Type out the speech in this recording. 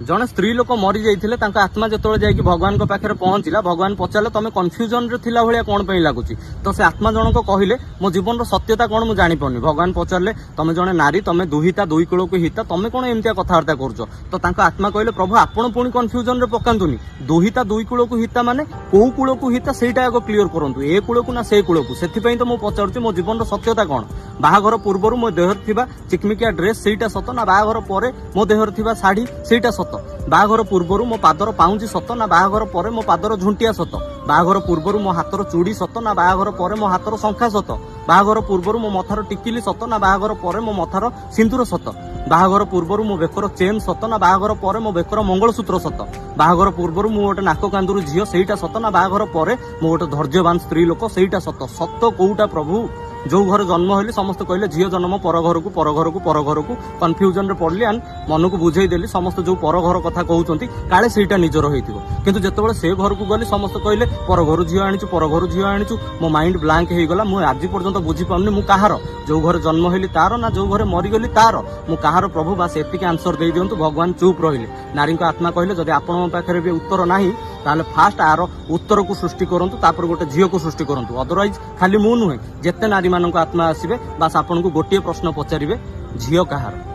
जड़े स्त्री लोक मरी जाते आत्मा जो जाकि भगवान पाखे पहुंचला भगवान पचारे तुम कन्फ्यूजन थिला भाया कौन पर लगुच तो से आत्मा जनक कहले मो जीवन सत्यता कौन मुझे जापनी भगवान पचारे तुम जड़े नारी तुम दुहिता दुई कूल को हिता तुम कौन एमती कथबार्ता कर तो आत्मा कहले प्रभु आपण पुणी कन्फ्यूजन पकातुनि दुहिता दुई कूल को हिता माने कौ कूल को हिता से क्लीयर करूँ ए कूल को ना से कूल को से तो मुझे पचारुची मो जीवन सत्यता कौन बाहाघर पूर्व मो देहर थिबा चिकमिकिया ड्रेस सेटा सत ना बाहाघर पर मो देहर थिबा शाढ़ी सेटा सत बाहाघर पूर्व मो पादर पाउंजी सत ना बाहाघर पर मो पादर झुंटिया सत बाहाघर पूर्व मो हाथर चूड़ी सत ना बाहाघर पर मो हाथर शंखा सत बाहाघर पूर्व मो मथार टिकिली सत ना बाहाघर पर मो मथार सिंदूर सत बाहाघर पूर्व मो बेकर चेन सत ना बाहाघर पर मो बेकर मंगलसूत्र सत बाहाघर पूर्व मु गोटे नाक कांदुरु झील सेटा सत ना बाहाघर पर मो गोटे धैर्यवान स्त्री लोक सेटा सत सत कोउटा प्रभु जो घर जन्म हेली समस्त कहले झील जन्म पर घर को कन्फ्यूजन रे पड़ली एंड मन को बुझे देली समस्त जो पर घर कथा कहउचंती काले सेटा निजर होइतिबो किंतु जेतेबेले से घर को गली समस्त कहले पर घर झील आनिचु मो माइंड ब्लैंक हो गला मु आज पर्यंत बुझी पाउनी मु कहार जो घर जन्म हेली तार ना जो घर मरीगली तार मु कहार प्रभु बास एतिक आंसर दे दियंतु भगवान चुप रहिले नारी आत्मा कहले जदि आपण पाखरे भी उत्तर नाही ताले फास्ट आर उत्तर को सृष्टि करंतु तापर गोटे झील को सृष्टि करंतु अदरवाइज खाली मु नुहे जेते नारी मानक आत्मा आसीबे बास आपन को गोटे प्रश्न पचारिबे झील कहार।